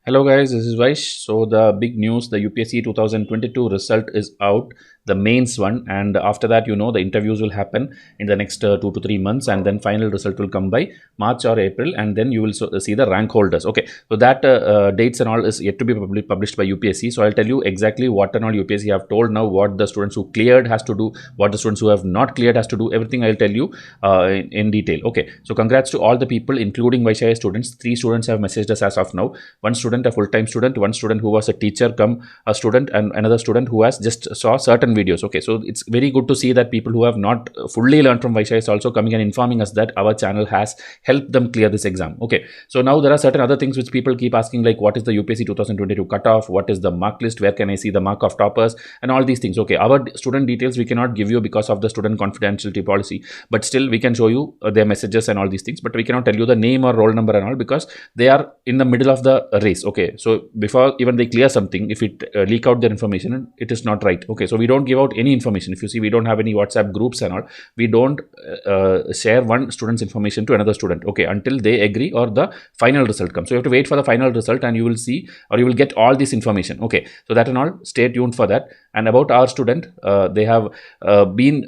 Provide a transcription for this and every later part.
Hello guys, this is Vysh. So the big news, the UPSC 2022 result is out, the mains one, and after that, the interviews will happen in the next 2 to 3 months, and then final result will come by March or April, and then you will see the rank holders. Okay, so that dates and all is yet to be published by UPSC. So I'll tell you exactly what and all UPSC have told now, what the students who cleared has to do, what the students who have not cleared has to do. Everything I'll tell you in detail. Okay, so congrats to all the people, including Vaishya students. 3 students have messaged us as of now. One student, a full-time student, one student who was a teacher come a student, and another student who has just saw certain videos. Okay, so it's very good to see that people who have not fully learned from Vaishya is also coming and informing us that our channel has helped them clear this exam. Okay, so now there are certain other things which people keep asking, like what is the UPSC 2022 cutoff, what is the mark list, where can I see the mark of toppers, and all these things. Okay, our student details we cannot give you because of the student confidentiality policy, but still we can show you their messages and all these things, but we cannot tell you the name or roll number and all because they are in the middle of the race. Okay, so before even they clear something, if it leak out their information, it is not right. Okay, so we don't give out any information. If you see, we don't have any WhatsApp groups and all. We don't share one student's information to another student, okay, until they agree or the final result comes. So you have to wait for the final result and you will see, or you will get all this information. Okay, so that and all, stay tuned for that. And about our student, they have been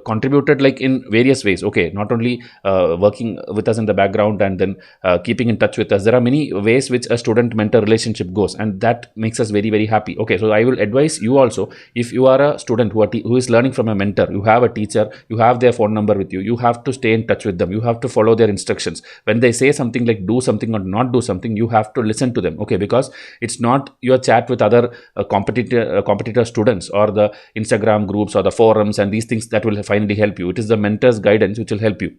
contributed like in various ways. Okay, not only working with us in the background and then keeping in touch with us. There are many ways which a student mentor relationship goes, and that makes us very, very happy. Okay, so I will advise you also, if you are a student who is learning from a mentor, you have a teacher, you have their phone number with you, you have to stay in touch with them, you have to follow their instructions. When they say something like do something or not do something, you have to listen to them. Okay, because it's not your chat with other competitor students or the Instagram groups or the forums and these things that will finally help you. It is the mentor's guidance which will help you.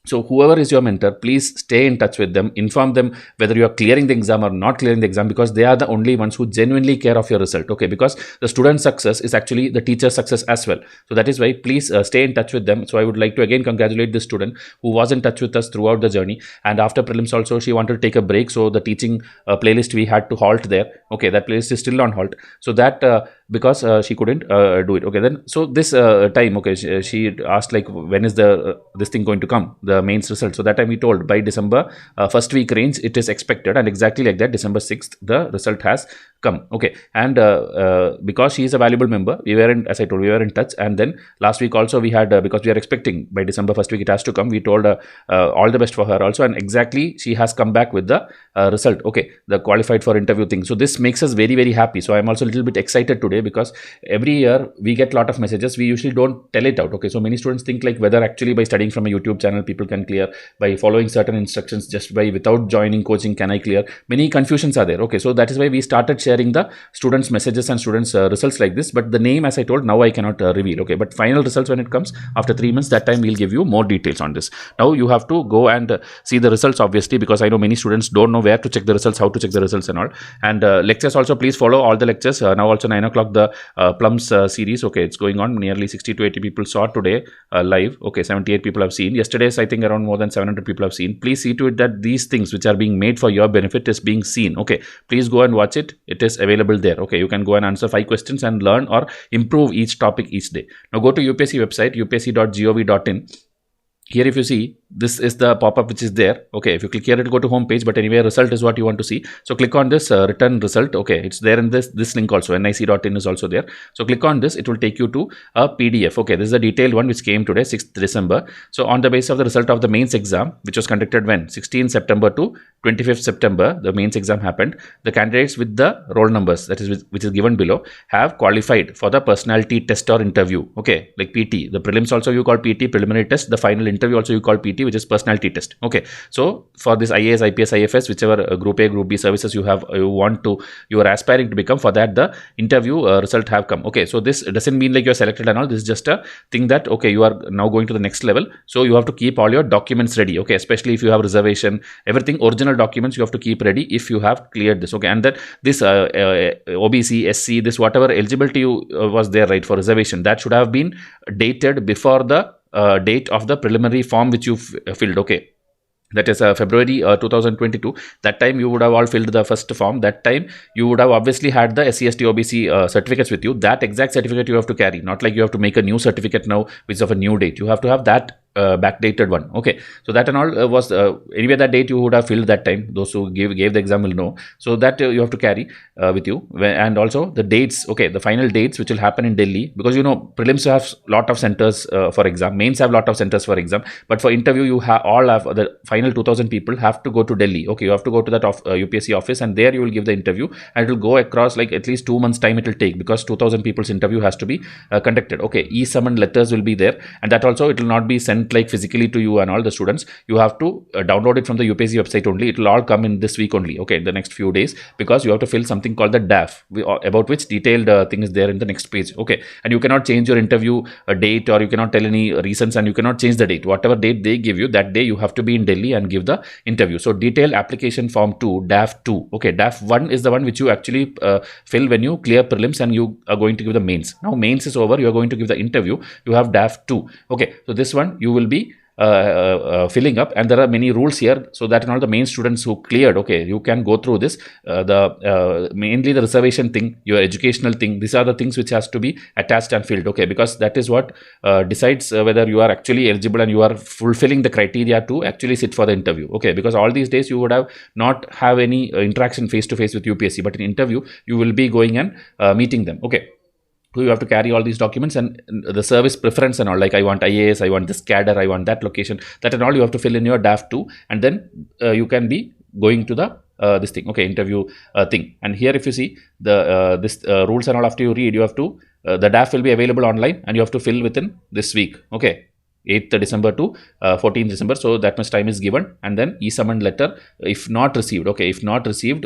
So whoever is your mentor, please stay in touch with them, inform them whether you are clearing the exam or not clearing the exam, because they are the only ones who genuinely care of your result. Okay, because the student success is actually the teacher's success as well. So that is why please stay in touch with them. So I would like to again congratulate this student who was in touch with us throughout the journey, and after prelims also she wanted to take a break, so the teaching playlist we had to halt there. Okay, that playlist is still on halt, so that because she couldn't do it. Okay, then so this time, okay, she asked like when is the this thing going to come, the mains result. So that time we told by December first week range it is expected, and exactly like that, December 6th the result has come. Okay, and because she is a valuable member, we were in, as I told, we were in touch. And then last week also we had because we are expecting by December first week it has to come, we told all the best for her also, and exactly she has come back with the result. Okay, the qualified for interview thing. So this makes us very, very happy. So I'm also a little bit excited today because every year we get a lot of messages, we usually don't tell it out. Okay, so many students think like whether actually by studying from a YouTube channel people can clear, by following certain instructions, just by without joining coaching can I clear. Many confusions are there. Okay, so that is why we started sharing the students messages and students results like this, but the name, as I told, now I cannot reveal. Okay, but final results when it comes after 3 months, that time we'll give you more details on this. Now you have to go and see the results, obviously, because I know many students don't know where to check the results, how to check the results and all. And lectures also, please follow all the lectures. Now also 9 o'clock the Plums series, okay, it's going on. Nearly 60 to 80 people saw today live. Okay, 78 people have seen. Yesterday's I think around more than 700 people have seen. Please see to it that these things which are being made for your benefit is being seen. Okay, please go and watch it. It is available there. Okay, you can go and answer 5 questions and learn or improve each topic each day. Now go to UPSC website, upsc.gov.in. Here if you see, this is the pop-up which is there. Okay, if you click here, it will go to home page, but anyway result is what you want to see. So click on this return result. Okay, it's there in this link also, nic.in is also there. So click on this, it will take you to a PDF. Okay, this is the detailed one which came today, 6th December. So on the basis of the result of the mains exam, which was conducted when 16 September to 25th September, the mains exam happened. The candidates with the roll numbers, that is which is given below, have qualified for the personality test or interview. Okay, like PT. The prelims also you call PT, preliminary test. The final interview also you call PT, which is personality test. Okay, so for this IAS, IPS, IFS, whichever group A, group B services you are aspiring to become, for that the interview result have come. Okay, so this doesn't mean like you're selected and all. This is just a thing that okay, you are now going to the next level, so you have to keep all your documents ready. Okay, especially if you have reservation, everything, original documents you have to keep ready if you have cleared this. Okay, and that this OBC, SC, this whatever eligibility you was there, right, for reservation, that should have been dated before the date of the preliminary form which you filled. Okay, that is February 2022. That time you would have all filled the first form. That time you would have obviously had the SC, ST, OBC certificates with you. That exact certificate you have to carry, not like you have to make a new certificate now which is of a new date. You have to have that backdated one. Okay, so that and all was anyway that date you would have filled that time. Those who gave the exam will know. So that you have to carry with you, and also the dates. Okay, the final dates which will happen in Delhi, because prelims have lot of centers for exam, mains have lot of centers for exam, but for interview you all have the final 2,000 people have to go to Delhi. Okay, you have to go to that UPSC office, and there you will give the interview, and it will go across like at least 2 months time it will take, because 2,000 people's interview has to be conducted. Okay, e-summon letters will be there, and that also it will not be sent like physically to you and all the students. You have to download it from the UPSC website only. It will all come in this week only. Okay, in the next few days, because you have to fill something called the DAF, about which detailed thing is there in the next page. Okay, and you cannot change your interview date, or you cannot tell any reasons, and you cannot change the date. Whatever date they give you, that day you have to be in Delhi and give the interview. So detailed application form 2, DAF 2. Okay, DAF 1 is the one which you actually fill when you clear prelims and you are going to give the mains. Now mains is over, you are going to give the interview. You have DAF 2. Okay, so this one you will be filling up, and there are many rules here, so that all the main students who cleared, okay, you can go through this. Mainly the reservation thing, your educational thing, these are the things which has to be attached and filled. Okay, because that is what decides whether you are actually eligible and you are fulfilling the criteria to actually sit for the interview. Okay, because all these days you would not have any interaction face to face with UPSC, but in interview you will be going and meeting them. Okay, so you have to carry all these documents, and the service preference and all, like I want IAS, I want this cadre, I want that location, that and all you have to fill in your DAF 2, and then you can be going to the this thing, okay, interview thing. And here if you see the this rules and all, after you read, you have to the DAF will be available online, and you have to fill within this week. Okay, 8th December to 14th December. So that much time is given, and then e-summon letter if not received. Okay, if not received,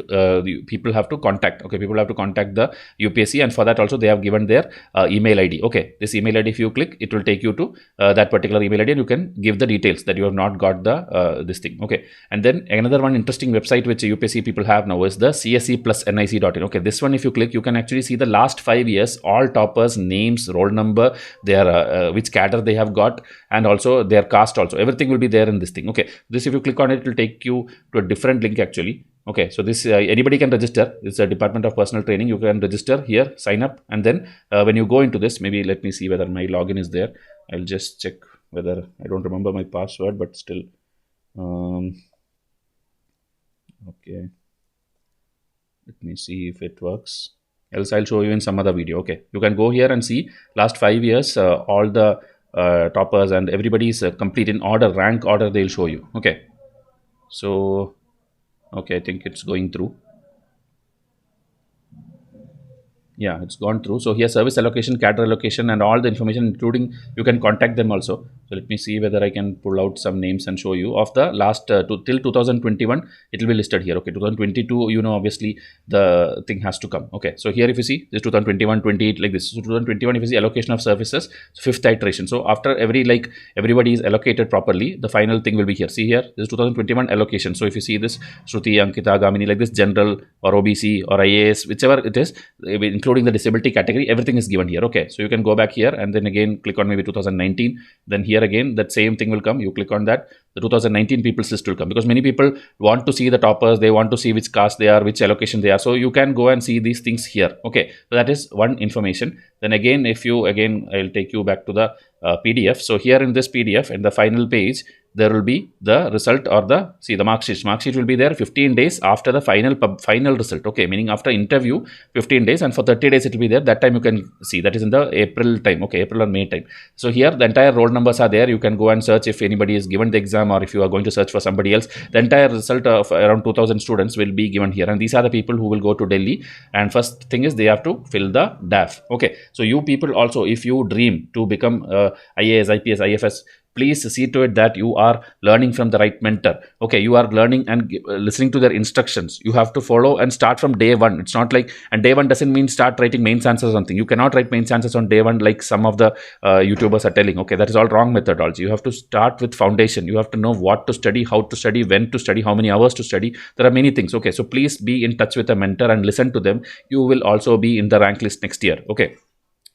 people have to contact. Okay, people have to contact the UPSC, and for that also they have given their email ID. Okay, this email ID, if you click, it will take you to that particular email ID, and you can give the details that you have not got the this thing. Okay, and then another one interesting website which UPSC people have now is the CSE plus nic.in. Okay, this one if you click, you can actually see the last 5 years all toppers names, roll number, their which cadre they have got, and also their caste also. Everything will be there in this thing. Okay, this if you click on it, it will take you to a different link actually. Okay, so this anybody can register. It's a Department of Personal Training. You can register here, sign up, and then when you go into this, maybe let me see whether my login is there. I'll just check whether, I don't remember my password, but still. Okay, let me see if it works. Else I'll show you in some other video. Okay, you can go here and see last 5 years all the toppers, and everybody is complete in order, rank order they'll show you. Okay, so okay, I think it's going through. Yeah, it's gone through. So here service allocation, cadre allocation, and all the information, including you can contact them also. So let me see whether I can pull out some names and show you of the last till 2021. It will be listed here. Okay, 2022, obviously the thing has to come. Okay, so here if you see this 2021, 28 like this. So 2021, if you see allocation of services, so 5th iteration. So after everybody is allocated properly, the final thing will be here. See here, this is 2021 allocation. So if you see this Shruti, Ankita, Gamini, like this, general or OBC or IAS, whichever it is, including the disability category, everything is given here. Okay, so you can go back here and then again click on maybe 2019. Then here again that same thing will come. You click on that, the 2019 people's list will come, because many people want to see the toppers, they want to see which caste they are, which allocation they are. So you can go and see these things here. Okay, so that is one information. Then again, if you I'll take you back to the PDF. So here in this PDF, in the final page, there will be the result or the mark sheet. Mark sheet will be there 15 days after the final result. Okay, meaning after interview 15 days, and for 30 days it will be there. That time you can see, that is in the April time. Okay, April or May time. So here the entire roll numbers are there. You can go and search if anybody is given the exam, or if you are going to search for somebody else. The entire result of around 2000 students will be given here, and these are the people who will go to Delhi. And first thing is they have to fill the DAF. Okay, so you people also, if you dream to become IAS, IPS, IFS, please see to it that you are learning from the right mentor. Okay, you are learning and listening to their instructions. You have to follow and start from day one. It's not like, and day one doesn't mean start writing mains answers or something. You cannot write mains answers on day one like some of the YouTubers are telling. Okay, that is all wrong methodology. You have to start with foundation. You have to know what to study, how to study, when to study, how many hours to study. There are many things. Okay, so please be in touch with a mentor and listen to them. You will also be in the rank list next year. Okay.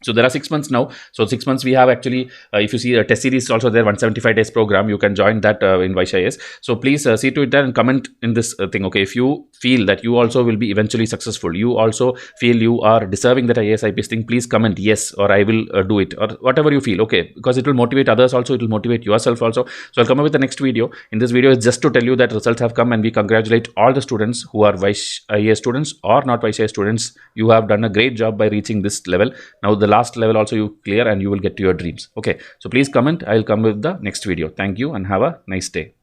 So there are 6 months now. So 6 months we have actually, if you see the test series is also there, 175 days program, you can join that in Vysh IAS. So please see to it there and comment in this thing. Okay, if you feel that you also will be eventually successful, you also feel you are deserving that IAS IPS thing, please comment yes, or I will do it, or whatever you feel. Okay, because it will motivate others also, it will motivate yourself also. So I'll come up with the next video. In this video is just to tell you that results have come, and we congratulate all the students who are Vysh IAS students or not Vysh IAS students. You have done a great job by reaching this level. Now the last level also you clear and you will get to your dreams. Okay, so please comment. I'll come with the next video. Thank you and have a nice day.